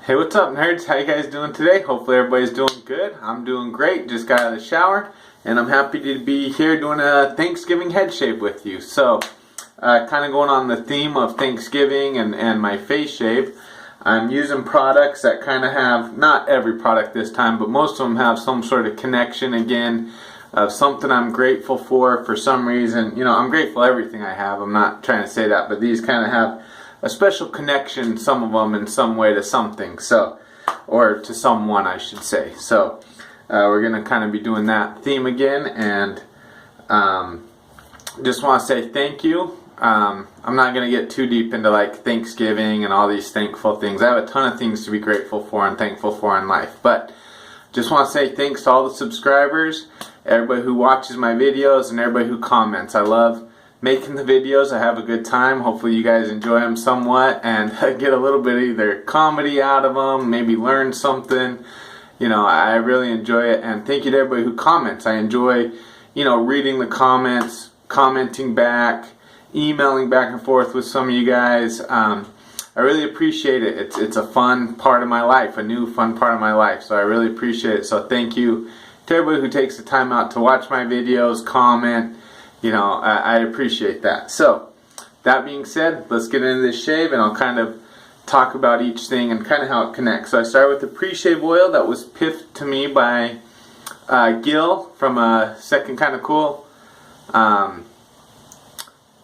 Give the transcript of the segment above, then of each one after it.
Hey, what's up, nerds? How you guys doing today? Hopefully everybody's doing good. I'm doing great. Just got out of the shower, and I'm happy to be here doing a Thanksgiving head shave with you. So, kind of going on the theme of Thanksgiving and my face shave, I'm using products that kind of have, not every product this time, but most of them have some sort of connection again of something I'm grateful for some reason. You know, I'm grateful for everything I have. I'm not trying to say that, but these kind of have a special connection, some of them in some way, to something, so, or to someone, I should say. So we're gonna kind of be doing that theme again, and just want to say thank you. I'm not gonna get too deep into like Thanksgiving and all these thankful things. I have a ton of things to be grateful for and thankful for in life, but just want to say thanks to all the subscribers, everybody who watches my videos, and everybody who comments. I love making the videos. I have a good time. Hopefully you guys enjoy them somewhat and get a little bit of either comedy out of them, maybe learn something. You know, I really enjoy it, and thank you to everybody who comments. I enjoy, you know, reading the comments, commenting back, emailing back and forth with some of you guys. I really appreciate it. It's a fun part of my life, a new fun part of my life, so I really appreciate it. So thank you to everybody who takes the time out to watch my videos, comment. You know, I appreciate that. So, that being said, let's get into this shave, and I'll kind of talk about each thing and kind of how it connects. So I start with the pre-shave oil that was piffed to me by Gil from Second Kinda Cool.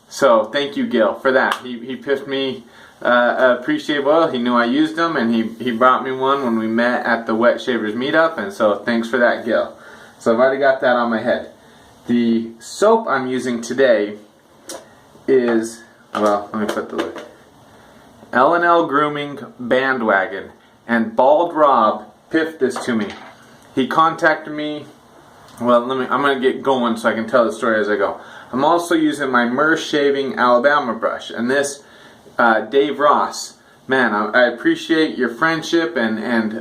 So thank you, Gil, for that. He piffed me a pre-shave oil. He knew I used them, and he brought me one when we met at the Wet Shavers meetup, and so thanks for that, Gil. So I've already got that on my head. The soap I'm using today is, well, let me put the lid. L&L Grooming Bandwagon, and Bald Rob piffed this to me. He contacted me. Well, I'm gonna get going so I can tell the story as I go. I'm also using my MERshaving Alabama brush, and this Dave Ross. Man, I appreciate your friendship and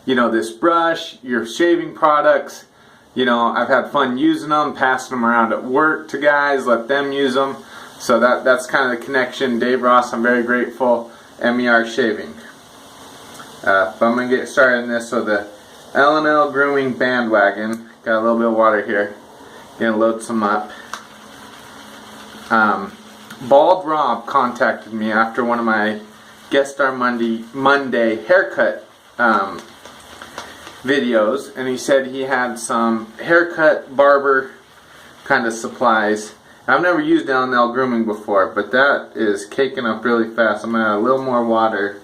you know, this brush, your shaving products. You know, I've had fun using them, passing them around at work to guys, let them use them. So that's kind of the connection. Dave Ross, I'm very grateful. MERshaving. But I'm going to get started in this. So the L&L Grooming Bandwagon. Got a little bit of water here. Gonna load some up. Bald Rob contacted me after one of my Guest Star Monday haircut videos, and he said he had some haircut barber kind of supplies. I've never used L&L Grooming before, but that is caking up really fast. I'm going to add a little more water.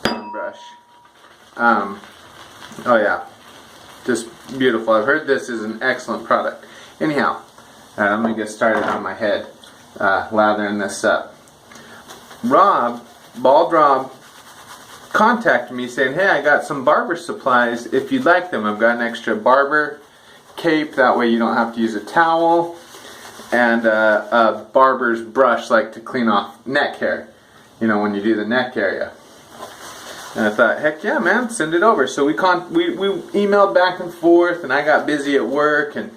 Brush. Oh yeah, just beautiful. I've heard this is an excellent product. Anyhow, I'm going to get started on my head, lathering this up. Bald Rob, contacted me saying, hey, I got some barber supplies if you'd like them. I've got an extra barber cape, that way you don't have to use a towel, and a barber's brush, like to clean off neck hair, you know, when you do the neck area. And I thought, heck yeah, man, send it over. So we emailed back and forth, and I got busy at work, and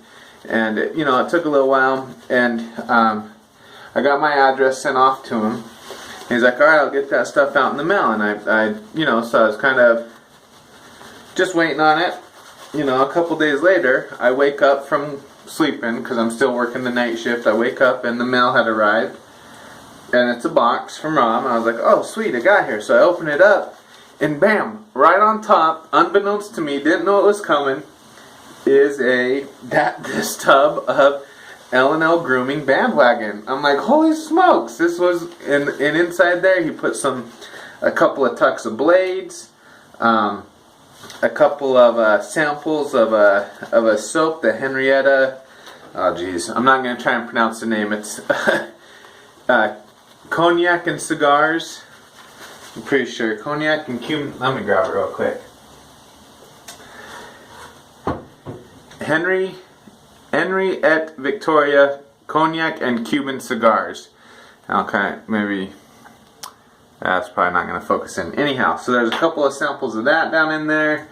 you know, it took a little while, and I got my address sent off to him. He's like, alright, I'll get that stuff out in the mail. And I you know, so I was kind of just waiting on it. You know, a couple days later, I wake up from sleeping, because I'm still working the night shift. I wake up and the mail had arrived. And it's a box from Rob. And I was like, oh, sweet, I got here. So I open it up, and bam, right on top, unbeknownst to me, didn't know it was coming, is this tub of L&L Grooming Bandwagon. I'm like, holy smokes! This was, and inside there he put a couple of tucks of blades, a couple of samples of a soap, the Henrietta. Oh geez, I'm not going to try and pronounce the name. It's Cognac and Cigars. I'm pretty sure Cognac and Cuban. Let me grab it real quick. Henry et Victoria Cognac and Cuban Cigars. Okay, maybe that's probably not going to focus in. Anyhow, so there's a couple of samples of that down in there.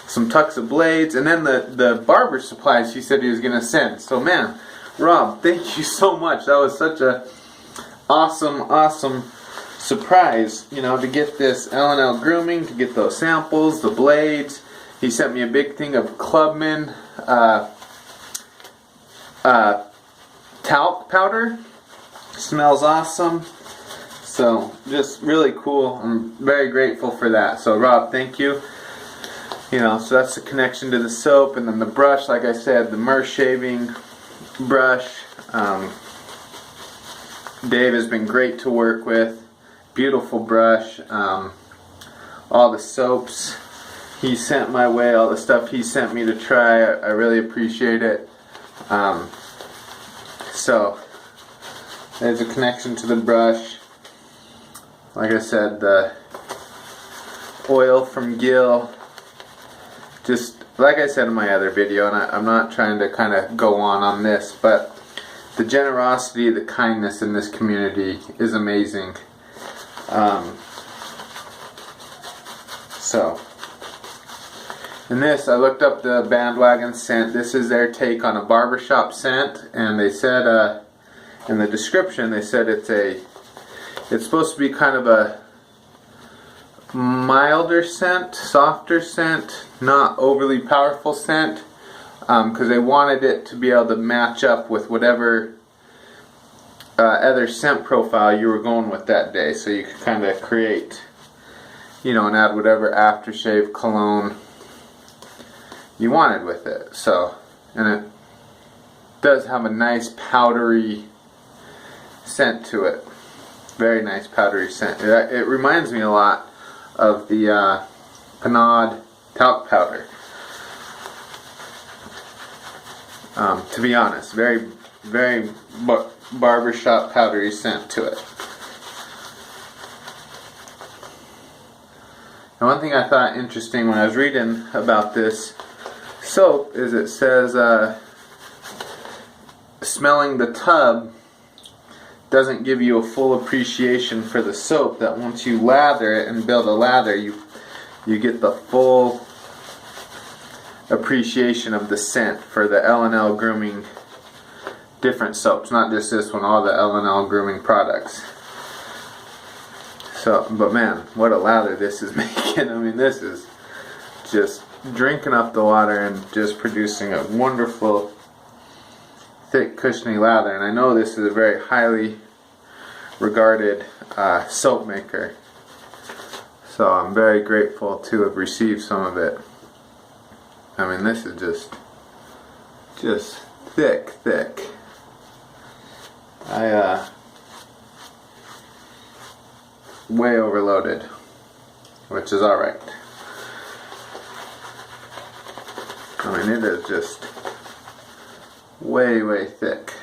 Some tucks of blades, and then the barber supplies he said he was going to send. So man, Rob, thank you so much. That was such a awesome surprise, you know, to get this L&L Grooming, to get those samples, the blades. He sent me a big thing of Clubman talc powder. Smells awesome. So just really cool. I'm very grateful for that. So Rob, thank you. You know, so that's the connection to the soap, and then the brush, like I said, the MERshaving brush. Dave has been great to work with. Beautiful brush. All the soaps he sent my way, all the stuff he sent me to try, I really appreciate it. So there's a connection to the brush. Like I said, the oil from Gill. Just like I said in my other video, and I'm not trying to kind of go on this, but the generosity, the kindness in this community is amazing. So, in this, I looked up the Bandwagon scent. This is their take on a barbershop scent, and they said in the description, they said it's supposed to be kind of a milder scent, softer scent, not overly powerful scent, because they wanted it to be able to match up with whatever other scent profile you were going with that day, so you could kind of create, you know, and add whatever aftershave cologne you wanted with it. So, and it does have a nice powdery scent to it. Very nice powdery scent. It reminds me a lot of the Panade talc powder. To be honest, very, very barbershop powdery scent to it. And one thing I thought interesting when I was reading about this soap is it says smelling the tub doesn't give you a full appreciation for the soap, that once you lather it and build a lather, you get the full appreciation of the scent for the L&L Grooming different soaps, not just this one, all the L&L Grooming products. So, but man, what a lather this is making. I mean, this is just drinking up the water and just producing a wonderful thick cushiony lather. And I know this is a very highly regarded soap maker, so I'm very grateful to have received some of it. I mean, this is just thick. Way overloaded, which is alright. I mean, it is just way thick.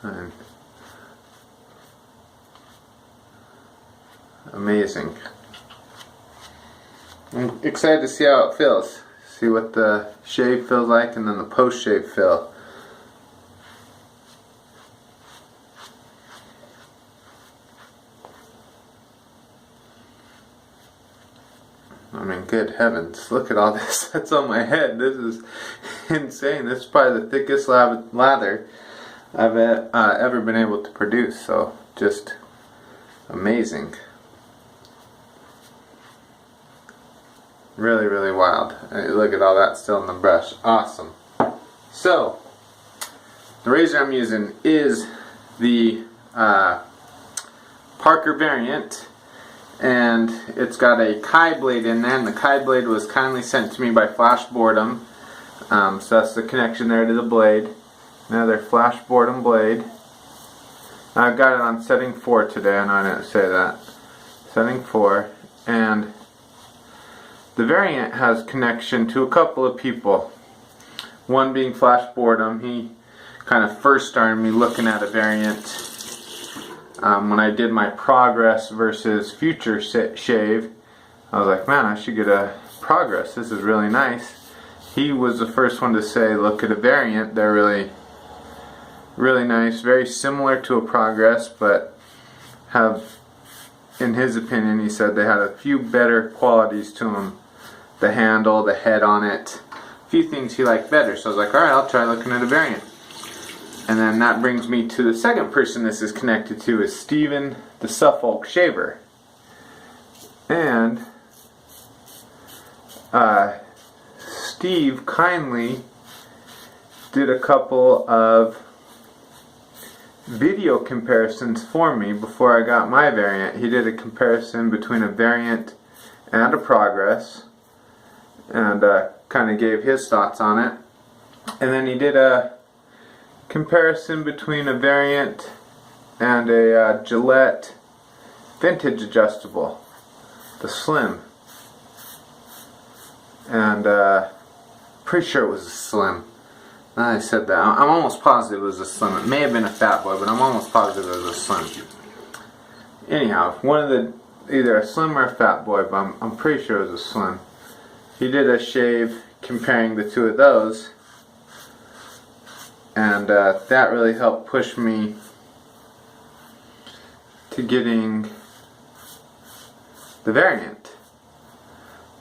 And amazing. I'm excited to see how it feels. See what the shave feels like, and then the post-shave feel. I mean, good heavens, look at all this that's on my head. This is insane. This is probably the thickest lather I've ever been able to produce. So, just amazing. Really wild. Look at all that still in the brush. Awesome. So, the razor I'm using is the Parker variant, and it's got a Kai blade in there, and the Kai blade was kindly sent to me by Flash Boredom. So that's the connection there to the blade. Another Flash Boredom blade. I've got it on setting 4 today. I know I didn't say that. Setting 4, and the variant has connection to a couple of people. One being Flash Boredom. He kind of first started me looking at a variant when I did my progress versus future shave. I was like, man, I should get a progress. This is really nice. He was the first one to say, look at a variant. They're really nice. Very similar to a progress, but have, in his opinion, he said they had a few better qualities to them. The handle, the head on it, few things he liked better. So I was like, alright, I'll try looking at a variant. And then that brings me to the second person this is connected to, is Steven the Suffolk Shaver. And Steve kindly did a couple of video comparisons for me before I got my variant. He did a comparison between a variant and a progress, and kind of gave his thoughts on it. And then he did a comparison between a variant and a Gillette vintage adjustable, the Slim. And pretty sure it was a Slim. Now I said that, I'm almost positive it was a Slim. It may have been a Fat Boy, but I'm almost positive it was a Slim. Anyhow, one of the, either a Slim or a Fat Boy, but I'm pretty sure it was a Slim. He did a shave comparing the two of those, and that really helped push me to getting the variant.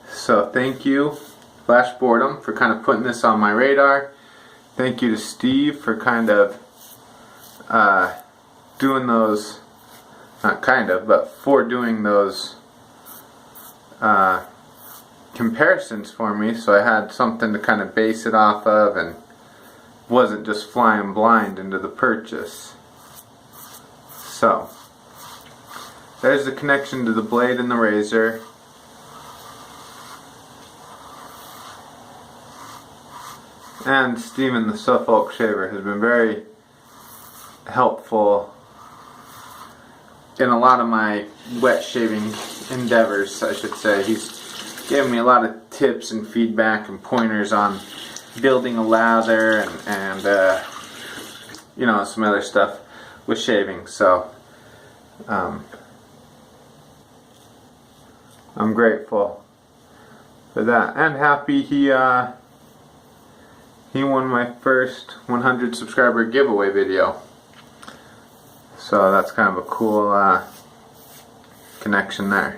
So thank you, Flash Boredom, for kind of putting this on my radar. Thank you to Steve for kind of doing those, not kind of, but for doing those comparisons for me, so I had something to kind of base it off of and wasn't just flying blind into the purchase. So there's the connection to the blade and the razor. And Steven the Suffolk Shaver has been very helpful in a lot of my wet shaving endeavors, I should say. He's given me a lot of tips and feedback and pointers on building a lather and you know, some other stuff with shaving. So I'm grateful for that, and happy he won my first 100 subscriber giveaway video. So that's kind of a cool connection there.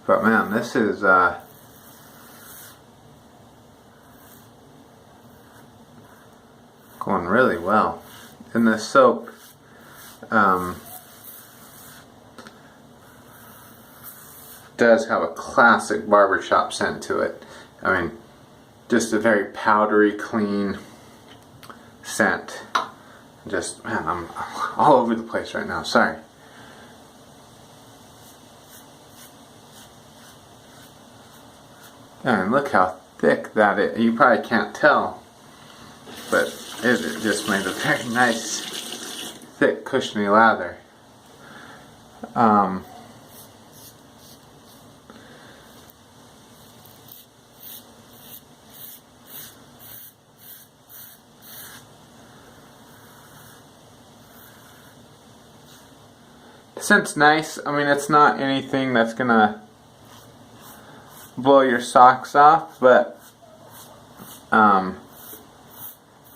But man, this is going really well. And this soap does have a classic barbershop scent to it. I mean, just a very powdery, clean scent. Just, man, I'm all over the place right now. Sorry. And look how thick that is. You probably can't tell, but it just made a very nice, thick, cushiony lather. The scent's nice. I mean, it's not anything that's gonna blow your socks off, but from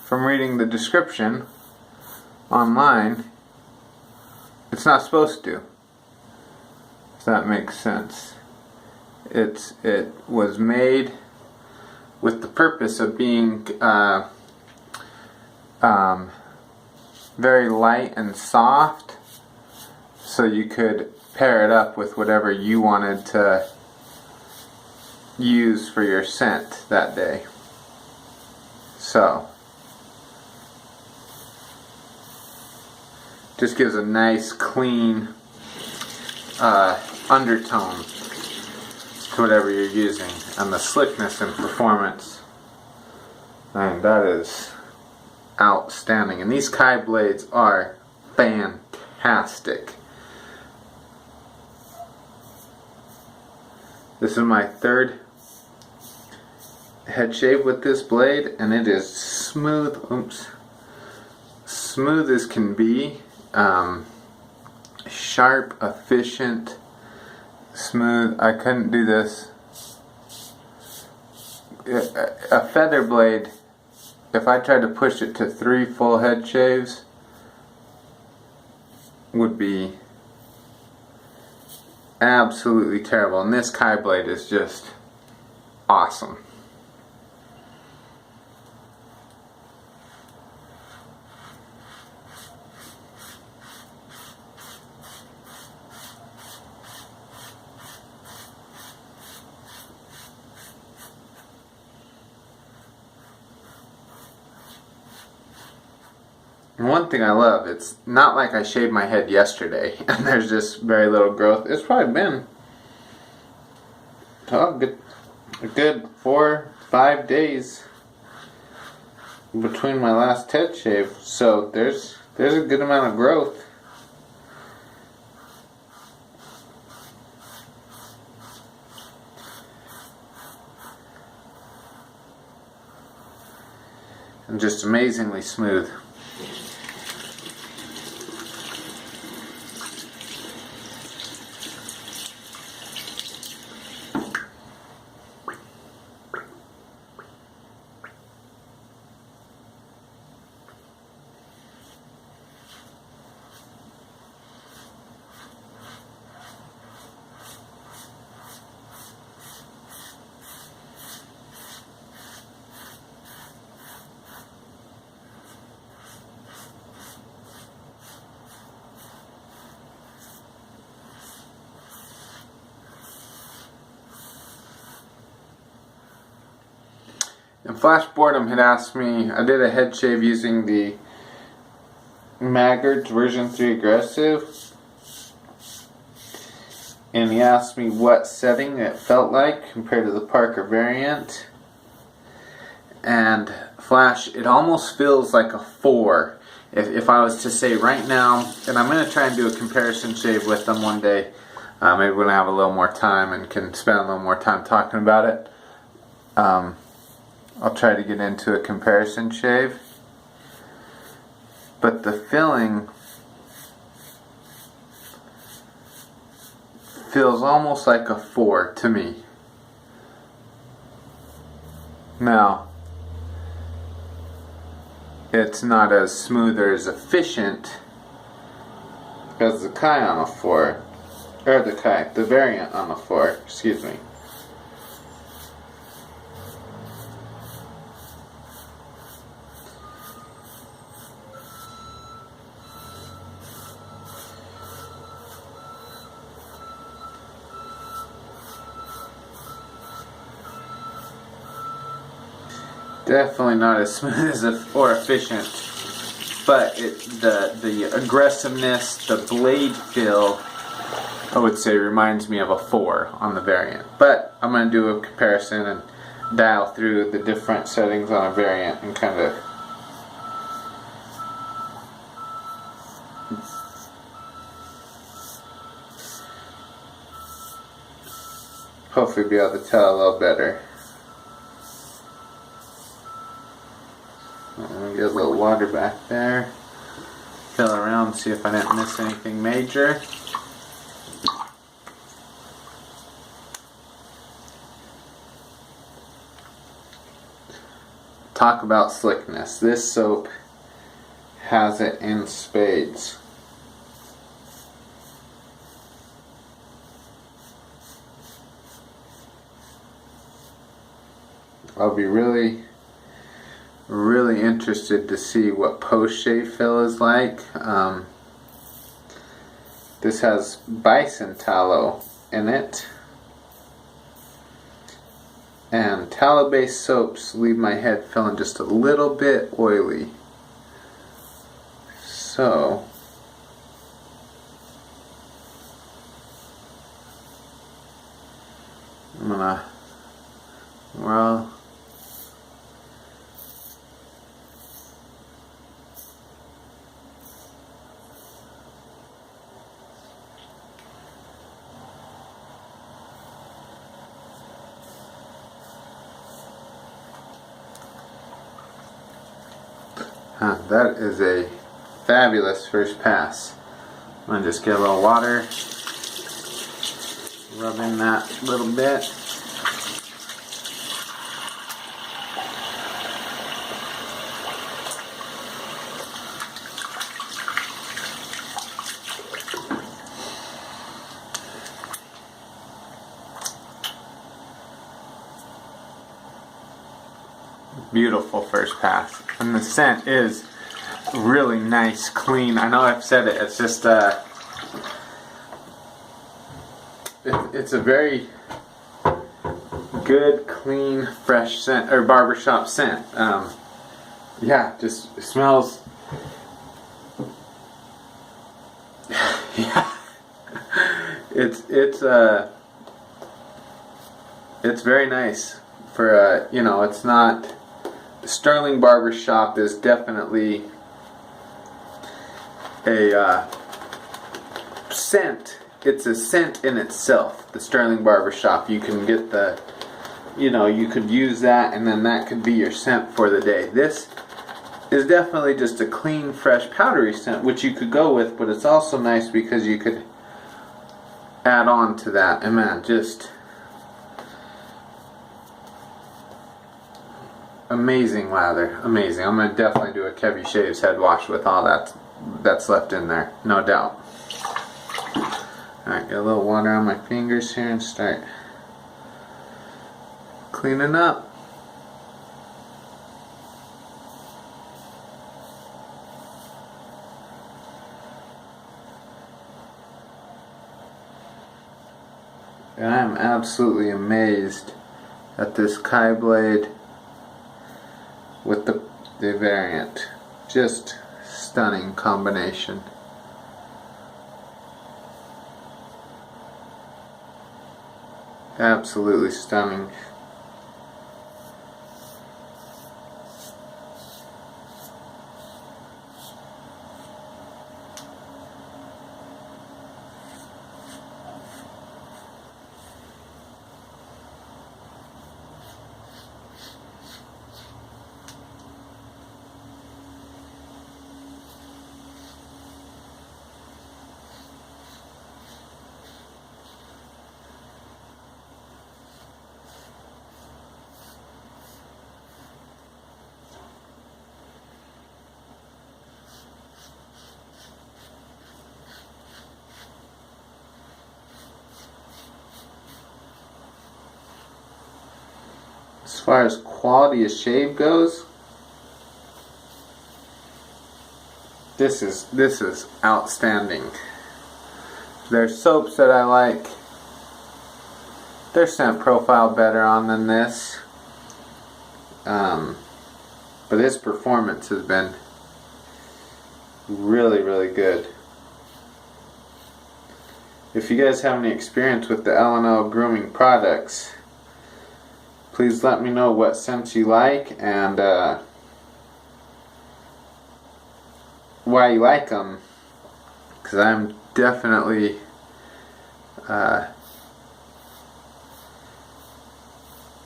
reading the description online, it's not supposed to. If that makes sense. It was made with the purpose of being very light and soft, so you could pair it up with whatever you wanted to use for your scent that day. So just gives a nice clean undertone to whatever you're using, and the slickness and performance, and that is outstanding. And these Kai blades are fantastic. This is my third head shave with this blade, and it is smooth. Smooth as can be. Sharp, efficient, smooth. I couldn't do this. A feather blade, if I tried to push it to 3 full head shaves, would be absolutely terrible. And this Kai blade is just awesome. And one thing I love, it's not like I shaved my head yesterday and there's just very little growth. It's probably been a good 4-5 days between my last head shave. So there's a good amount of growth. And just amazingly smooth. And Flash Boredom had asked me, I did a head shave using the Maggard's version 3 aggressive, and he asked me what setting it felt like compared to the Parker variant. And Flash, it almost feels like a 4. If I was to say right now, and I'm going to try and do a comparison shave with them one day, maybe when I have a little more time and can spend a little more time talking about it. I'll try to get into a comparison shave. But the filling feels almost like a 4 to me. Now, it's not as smooth or as efficient as the Kai on a 4. Or the variant on a 4, excuse me. Definitely not as smooth or efficient, but the aggressiveness, the blade feel, I would say reminds me of a 4 on the variant. But I'm going to do a comparison and dial through the different settings on a variant and kind of hopefully be able to tell a little better. I'm going to get a little water back there, fill around, see if I didn't miss anything major. Talk about slickness. This soap has it in spades. I'll be really interested to see what post-shave fill is like. This has bison tallow in it, and tallow-based soaps leave my head feeling just a little bit oily. So I'm gonna, well, that is a fabulous first pass. I'm going to just get a little water, rub in that little bit. beautiful first pass. And the scent is really nice, clean. I know I've said it, it's just it's a very good, clean, fresh scent, or barbershop scent. Yeah, just it smells. Yeah, it's very nice for you know, it's not. Sterling Barbershop is definitely a scent. It's a scent in itself. The Sterling Barbershop. You can get the, you know, you could use that, and then that could be your scent for the day. This is definitely just a clean, fresh, powdery scent, which you could go with, but it's also nice because you could add on to that. And man, just amazing lather, amazing. I'm gonna definitely do a Kevy Shaves head wash with all that's left in there, no doubt. Alright, get a little water on my fingers here and start cleaning up. And I am absolutely amazed at this Kai blade with the variant. Just stunning combination. Absolutely stunning. As far as quality of shave goes, this is outstanding. There's soaps that I like. Their scent profile better on than this, but his performance has been really, really good. If you guys have any experience with the L&L grooming products, please let me know what scents you like and why you like them, because I'm definitely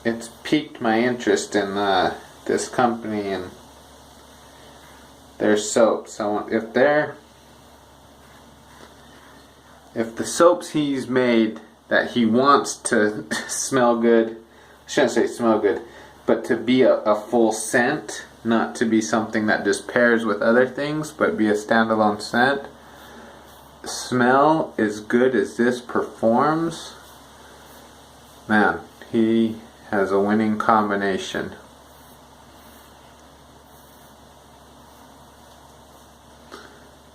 it's piqued my interest in this company and their soaps. If the soaps he's made that he wants to smell good, I shouldn't say smell good, but to be a full scent, not to be something that just pairs with other things, but be a standalone scent. Smell as good as this performs, man, he has a winning combination.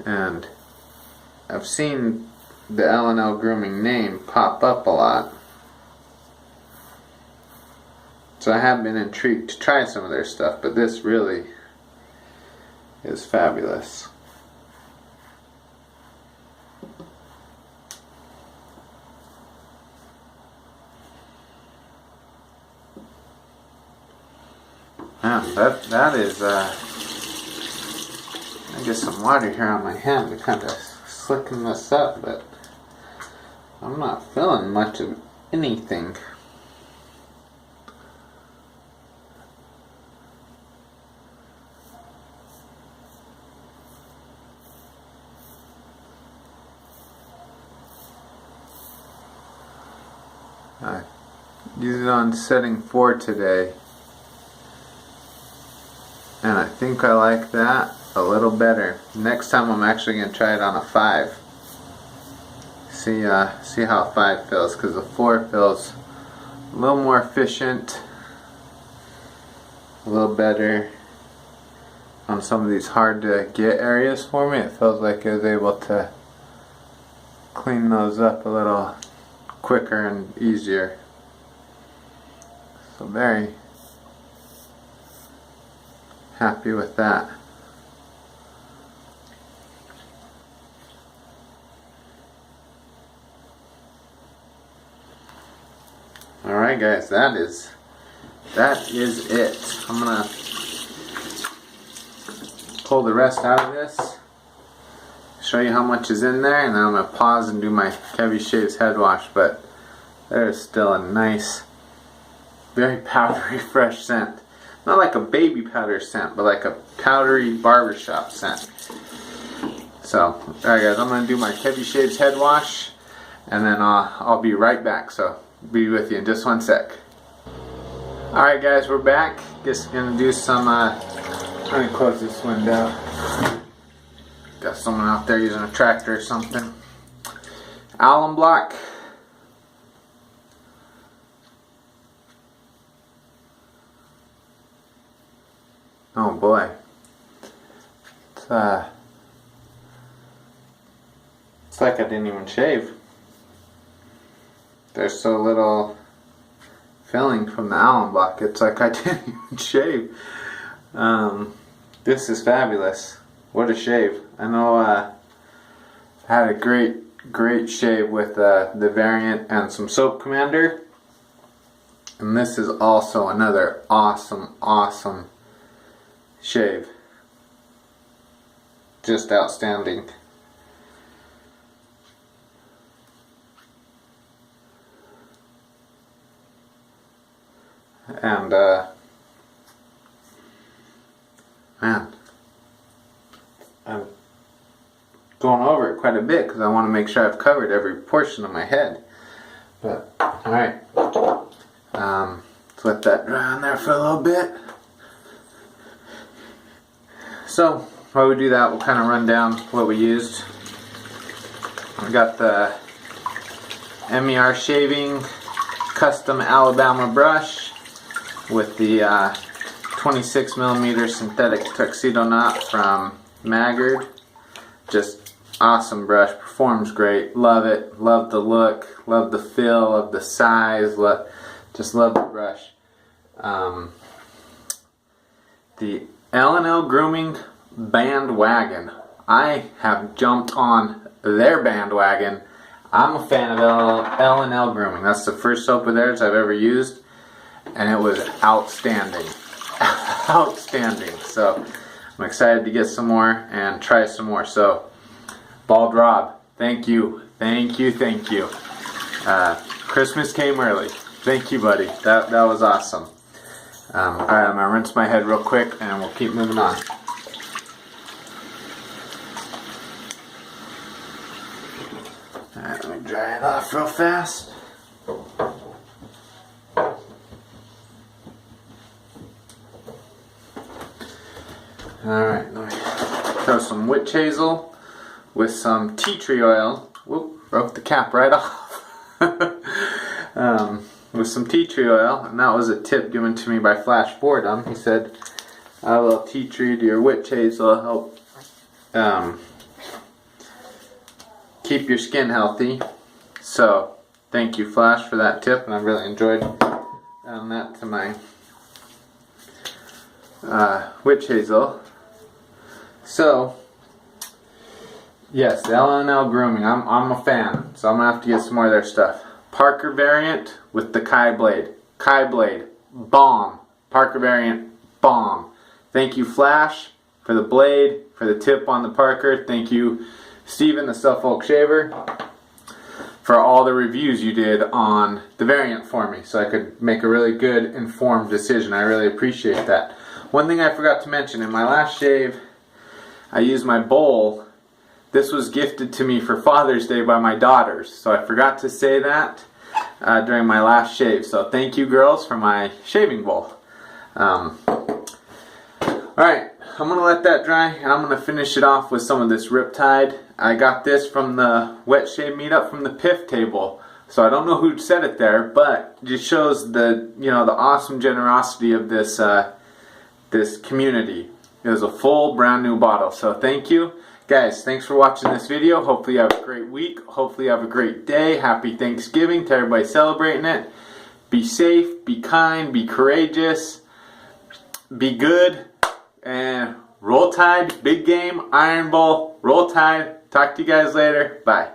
And I've seen the L&L Grooming name pop up a lot, so I have been intrigued to try some of their stuff, but this really is fabulous. Man, that is I get some water here on my hand to kind of slicken this up, but I'm not feeling much of anything. I used it on setting 4 today, and I think I like that a little better. Next time I'm actually going to try it on a 5. See how 5 feels, because the 4 feels a little more efficient a little better on some of these hard to get areas for me. It feels like I was able to clean those up a little quicker and easier. So very happy with that. Alright guys, that is it. I'm gonna pull the rest out of this, show you how much is in there, and then I'm gonna pause and do my Heavy Shaves head wash. But there's still a nice, very powdery fresh scent. Not like a baby powder scent, but like a powdery barbershop scent. So, alright guys, I'm gonna do my Heavy Shaves head wash, and then I'll be right back. So be with you in just one sec. Alright guys, we're back. Just gonna do some, let me close this window. Got someone out there using a tractor or something. Alum block. Oh boy. It's like I didn't even shave. There's so little filling from the alum block. It's like I didn't even shave. This is fabulous. What a shave. I know I had a great shave with the variant and some Soap Commander. And this is also another awesome shave. Just outstanding. And man, I'm going over it quite a bit because I want to make sure I've covered every portion of my head. But alright, let's let that dry on there for a little bit. So while we do that, we'll kind of run down what we used. We got the MERshaving custom Alabama brush with the 26mm synthetic tuxedo knot from Maggard. Just awesome brush, performs great, love it, love the look, love the feel, love the size, just love the brush. The L&L Grooming Bandwagon. I have jumped on their bandwagon. I'm a fan of L&L Grooming. That's the first soap of theirs I've ever used, and it was outstanding. Outstanding. So I'm excited to get some more and try some more. So Bald Rob, thank you. Christmas came early. Thank you, buddy. That was awesome. Alright, I'm gonna rinse my head real quick and we'll keep moving on. Alright, let me dry it off real fast. Alright, let me throw some witch hazel with some tea tree oil. Whoop, broke the cap right off. With some tea tree oil, and that was a tip given to me by Flash Boredom. He said, a little tea tree to your witch hazel will help keep your skin healthy. So, thank you, Flash, for that tip, and I really enjoyed adding that to my witch hazel. So, yes, L&L Grooming, I'm a fan, so I'm going to have to get some more of their stuff. Parker variant with the Kai blade. Kai blade, bomb. Parker variant, bomb. Thank you, Flash, for the blade, for the tip on the Parker. Thank you, Steven, the Suffolk Shaver, for all the reviews you did on the variant for me so I could make a really good, informed decision. I really appreciate that. One thing I forgot to mention, in my last shave, I used my bowl. This was gifted to me for Father's Day by my daughters, so I forgot to say that during my last shave. So thank you, girls, for my shaving bowl. Alright, I'm going to let that dry, and I'm going to finish it off with some of this Riptide. I got this from the Wet Shave Meetup from the PIF table, so I don't know who said it there, but it just shows the, the awesome generosity of this this community. It was a full brand new bottle. So thank you. Guys, thanks for watching this video. Hopefully you have a great week. Hopefully you have a great day. Happy Thanksgiving to everybody celebrating it. Be safe, be kind, be courageous, be good, and roll tide, big game, Iron Bowl, roll tide. Talk to you guys later. Bye.